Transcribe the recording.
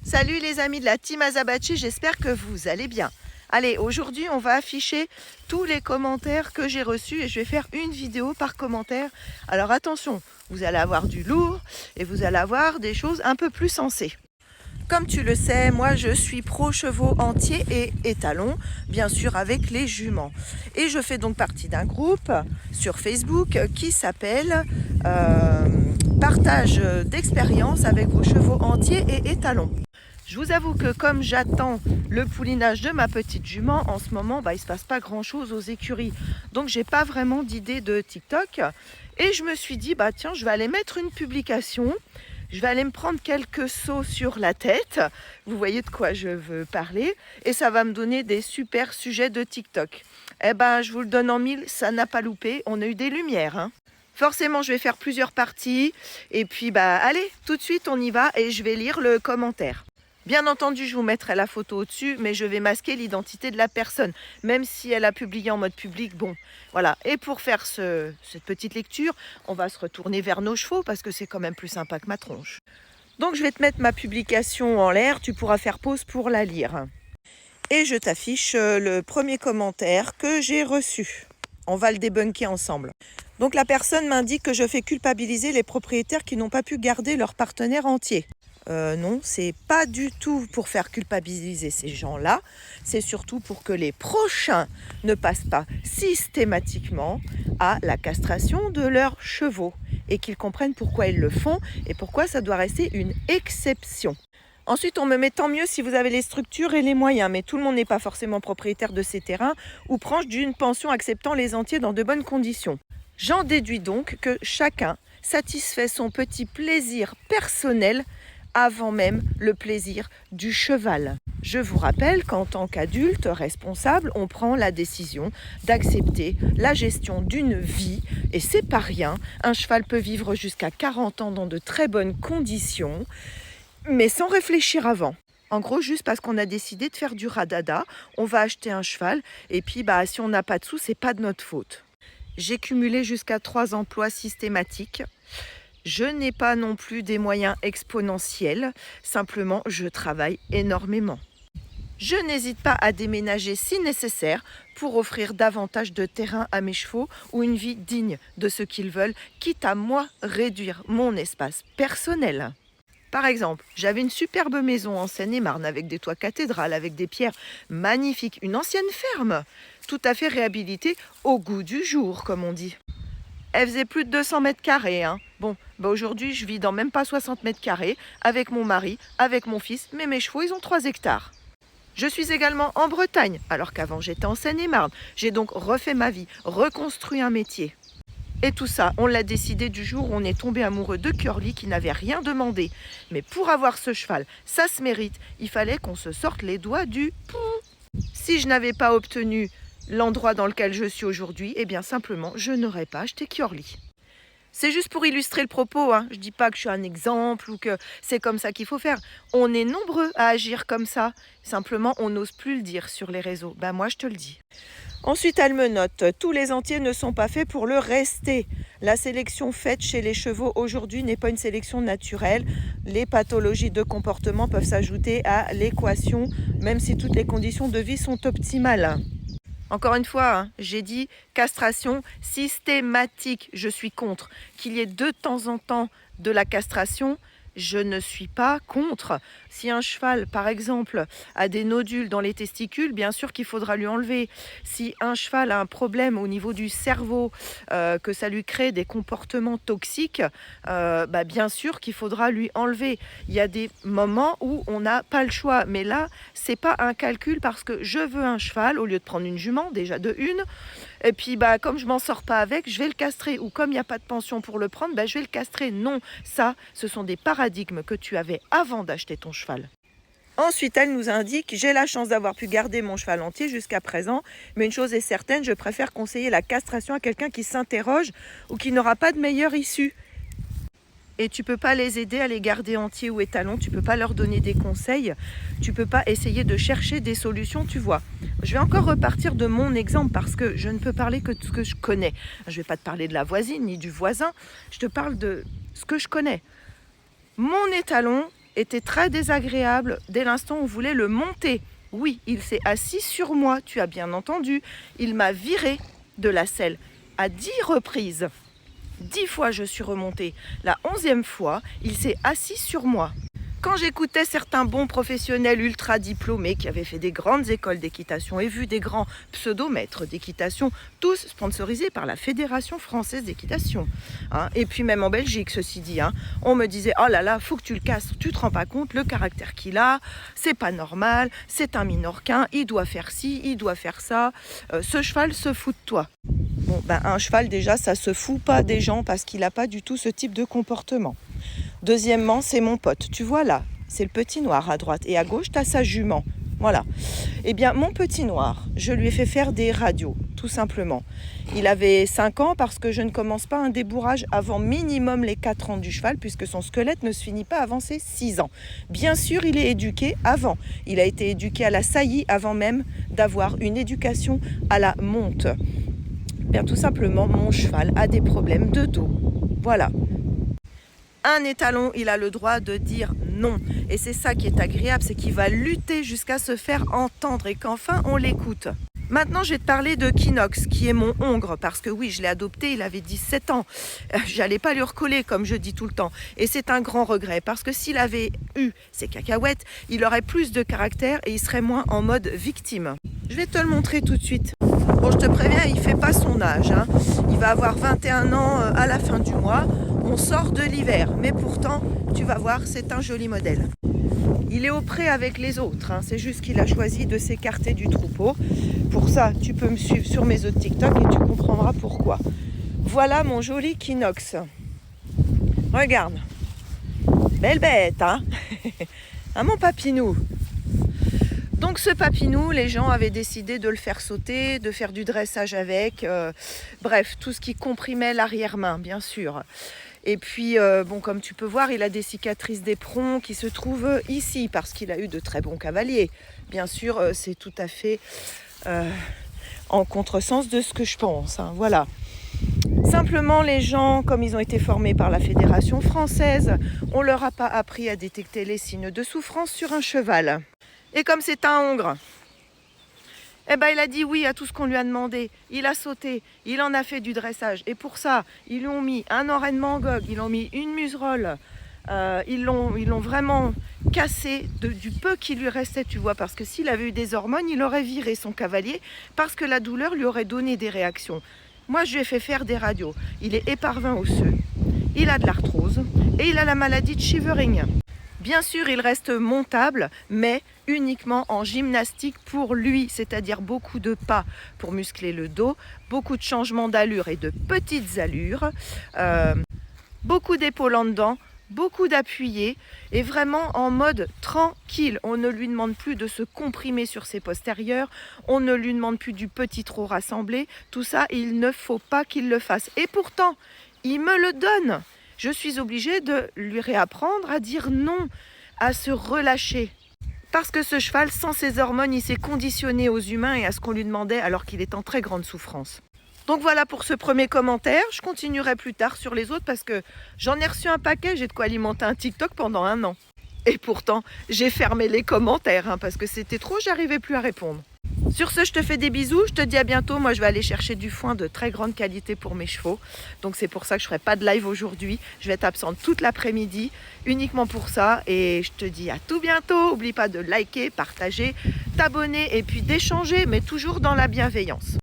Salut les amis de la team Azabachi, j'espère que vous allez bien. Allez, aujourd'hui on va afficher tous les commentaires que j'ai reçus et je vais faire une vidéo par commentaire. Alors attention, vous allez avoir du lourd et vous allez avoir des choses un peu plus sensées. Comme tu le sais, moi je suis pro chevaux entiers et étalons, bien sûr avec les juments. Et je fais donc partie d'un groupe sur Facebook qui s'appelle Partage d'expérience avec vos chevaux entiers et étalons. Je vous avoue que comme j'attends le poulinage de ma petite jument, en ce moment, il ne se passe pas grand-chose aux écuries. Donc, j'ai pas vraiment d'idée de TikTok. Et je me suis dit, tiens, je vais aller mettre une publication. Je vais aller me prendre quelques sauts sur la tête. Vous voyez de quoi je veux parler. Et ça va me donner des super sujets de TikTok. Je vous le donne en mille, ça n'a pas loupé. On a eu des lumières, hein. Forcément, je vais faire plusieurs parties. Et puis, allez, tout de suite, on y va et je vais lire le commentaire. Bien entendu, je vous mettrai la photo au-dessus, mais je vais masquer l'identité de la personne, même si elle a publié en mode public. Bon, voilà. Et pour faire cette petite lecture, on va se retourner vers nos chevaux, parce que c'est quand même plus sympa que ma tronche. Donc, je vais te mettre ma publication en l'air, tu pourras faire pause pour la lire. Et je t'affiche le premier commentaire que j'ai reçu. On va le débunker ensemble. Donc, la personne m'indique que je fais culpabiliser les propriétaires qui n'ont pas pu garder leur partenaire entier. Non, c'est pas du tout pour faire culpabiliser ces gens-là, c'est surtout pour que les prochains ne passent pas systématiquement à la castration de leurs chevaux et qu'ils comprennent pourquoi ils le font et pourquoi ça doit rester une exception. Ensuite, on me met tant mieux si vous avez les structures et les moyens, mais tout le monde n'est pas forcément propriétaire de ces terrains ou proche d'une pension acceptant les entiers dans de bonnes conditions. J'en déduis donc que chacun satisfait son petit plaisir personnel avant même le plaisir du cheval. Je vous rappelle qu'en tant qu'adulte responsable, on prend la décision d'accepter la gestion d'une vie et c'est pas rien. Un cheval peut vivre jusqu'à 40 ans dans de très bonnes conditions, mais sans réfléchir avant. En gros, juste parce qu'on a décidé de faire du radada, on va acheter un cheval et puis si on n'a pas de sous, c'est pas de notre faute. J'ai cumulé jusqu'à 3 emplois systématiques. Je n'ai pas non plus des moyens exponentiels, simplement je travaille énormément. Je n'hésite pas à déménager si nécessaire pour offrir davantage de terrain à mes chevaux ou une vie digne de ce qu'ils veulent, quitte à moi réduire mon espace personnel. Par exemple, j'avais une superbe maison en Seine-et-Marne avec des toits cathédrales, avec des pierres magnifiques, une ancienne ferme, tout à fait réhabilitée au goût du jour, comme on dit. Elle faisait plus de 200 mètres carrés. Bon, aujourd'hui, je vis dans même pas 60 mètres carrés avec mon mari, avec mon fils, mais mes chevaux, ils ont 3 hectares. Je suis également en Bretagne, alors qu'avant j'étais en Seine-et-Marne. J'ai donc refait ma vie, reconstruit un métier. Et tout ça, on l'a décidé du jour où on est tombé amoureux de Curly qui n'avait rien demandé. Mais pour avoir ce cheval, ça se mérite. Il fallait qu'on se sorte les doigts du pou. Si je n'avais pas obtenu l'endroit dans lequel je suis aujourd'hui, simplement, je n'aurais pas acheté Curly. C'est juste pour illustrer le propos, hein. Je ne dis pas que je suis un exemple ou que c'est comme ça qu'il faut faire. On est nombreux à agir comme ça. Simplement, on n'ose plus le dire sur les réseaux. Moi, je te le dis. Ensuite, elle me note, tous les entiers ne sont pas faits pour le rester. La sélection faite chez les chevaux aujourd'hui n'est pas une sélection naturelle. Les pathologies de comportement peuvent s'ajouter à l'équation, même si toutes les conditions de vie sont optimales. Encore une fois, j'ai dit castration systématique. Je suis contre. Qu'il y ait de temps en temps de la castration, je ne suis pas contre. Si un cheval, par exemple, a des nodules dans les testicules, bien sûr qu'il faudra lui enlever. Si un cheval a un problème au niveau du cerveau, que ça lui crée des comportements toxiques, bien sûr qu'il faudra lui enlever. Il y a des moments où on n'a pas le choix. Mais là, c'est pas un calcul parce que je veux un cheval au lieu de prendre une jument, déjà de une. Et puis, comme je m'en sors pas avec, je vais le castrer. Ou comme il n'y a pas de pension pour le prendre, je vais le castrer. Non, ça, ce sont des paradigmes que tu avais avant d'acheter ton cheval. Ensuite, elle nous indique « J'ai la chance d'avoir pu garder mon cheval entier jusqu'à présent, mais une chose est certaine, je préfère conseiller la castration à quelqu'un qui s'interroge ou qui n'aura pas de meilleure issue. » Et tu ne peux pas les aider à les garder entiers ou étalons, tu ne peux pas leur donner des conseils, tu ne peux pas essayer de chercher des solutions, tu vois. Je vais encore repartir de mon exemple parce que je ne peux parler que de ce que je connais. Je ne vais pas te parler de la voisine ni du voisin, je te parle de ce que je connais. Mon étalon, était très désagréable dès l'instant où on voulait le monter. Oui, il s'est assis sur moi, tu as bien entendu. Il m'a viré de la selle à 10 reprises. 10 fois je suis remontée. La 11e fois, il s'est assis sur moi. Quand j'écoutais certains bons professionnels ultra diplômés qui avaient fait des grandes écoles d'équitation et vu des grands pseudomètres d'équitation, tous sponsorisés par la Fédération française d'équitation. Et puis même en Belgique, ceci dit, on me disait « Oh là là, faut que tu le casses, tu te rends pas compte, le caractère qu'il a, c'est pas normal, c'est un minorquin, il doit faire ci, il doit faire ça, ce cheval se fout de toi. » Bon, un cheval déjà, ça se fout pas des gens parce qu'il n'a pas du tout ce type de comportement. Deuxièmement, c'est mon pote. Tu vois là, c'est le petit noir à droite. Et à gauche, tu as sa jument. Voilà. Eh bien, mon petit noir, je lui ai fait faire des radios, tout simplement. Il avait 5 ans parce que je ne commence pas un débourrage avant minimum les 4 ans du cheval, puisque son squelette ne se finit pas avant ses 6 ans. Bien sûr, il est éduqué avant. Il a été éduqué à la saillie avant même d'avoir une éducation à la monte. Bien, tout simplement, mon cheval a des problèmes de dos. Voilà. Un étalon, il a le droit de dire non. Et c'est ça qui est agréable, c'est qu'il va lutter jusqu'à se faire entendre et qu'enfin on l'écoute. Maintenant, je vais te parler de Kinox, qui est mon hongre, parce que oui, je l'ai adopté, il avait 17 ans. J'allais pas lui recoller, comme je dis tout le temps. Et c'est un grand regret, parce que s'il avait eu ses cacahuètes, il aurait plus de caractère et il serait moins en mode victime. Je vais te le montrer tout de suite. Bon, je te préviens, il fait pas son âge. Il va avoir 21 ans à la fin du mois. On sort de l'hiver, mais pourtant, tu vas voir, c'est un joli modèle. Il est au pré avec les autres, c'est juste qu'il a choisi de s'écarter du troupeau. Pour ça, tu peux me suivre sur mes autres TikTok et tu comprendras pourquoi. Voilà mon joli Kinox. Regarde. Belle bête, hein. Mon papinou. Donc ce papinou, les gens avaient décidé de le faire sauter, de faire du dressage avec. Bref, tout ce qui comprimait l'arrière-main, bien sûr. Et puis, bon, comme tu peux voir, il a des cicatrices d'éperon qui se trouvent ici, parce qu'il a eu de très bons cavaliers. Bien sûr, c'est tout à fait en contresens de ce que je pense. Voilà. Simplement, les gens, comme ils ont été formés par la Fédération française, on ne leur a pas appris à détecter les signes de souffrance sur un cheval. Et comme c'est un hongre, eh ben, il a dit oui à tout ce qu'on lui a demandé. Il a sauté, il en a fait du dressage. Et pour ça, ils lui ont mis un enraînement gog, ils ont mis une muserolle. Ils l'ont vraiment cassé du peu qui lui restait, tu vois. Parce que s'il avait eu des hormones, il aurait viré son cavalier parce que la douleur lui aurait donné des réactions. Moi, je lui ai fait faire des radios. Il est éparvin osseux, il a de l'arthrose et il a la maladie de Shivering. Bien sûr, il reste montable, mais uniquement en gymnastique pour lui, c'est-à-dire beaucoup de pas pour muscler le dos, beaucoup de changements d'allure et de petites allures, beaucoup d'épaules en dedans, beaucoup d'appuyés et vraiment en mode tranquille. On ne lui demande plus de se comprimer sur ses postérieurs, on ne lui demande plus du petit trot rassemblé, tout ça, il ne faut pas qu'il le fasse. Et pourtant, il me le donne. Je suis obligée de lui réapprendre à dire non, à se relâcher. Parce que ce cheval, sans ses hormones, il s'est conditionné aux humains et à ce qu'on lui demandait alors qu'il est en très grande souffrance. Donc voilà pour ce premier commentaire. Je continuerai plus tard sur les autres parce que j'en ai reçu un paquet. J'ai de quoi alimenter un TikTok pendant 1 an. Et pourtant, j'ai fermé les commentaires parce que c'était trop, j'arrivais plus à répondre. Sur ce, je te fais des bisous, je te dis à bientôt. Moi, je vais aller chercher du foin de très grande qualité pour mes chevaux. Donc, c'est pour ça que je ne ferai pas de live aujourd'hui. Je vais être absente toute l'après-midi, uniquement pour ça. Et je te dis à tout bientôt. N'oublie pas de liker, partager, t'abonner et puis d'échanger, mais toujours dans la bienveillance.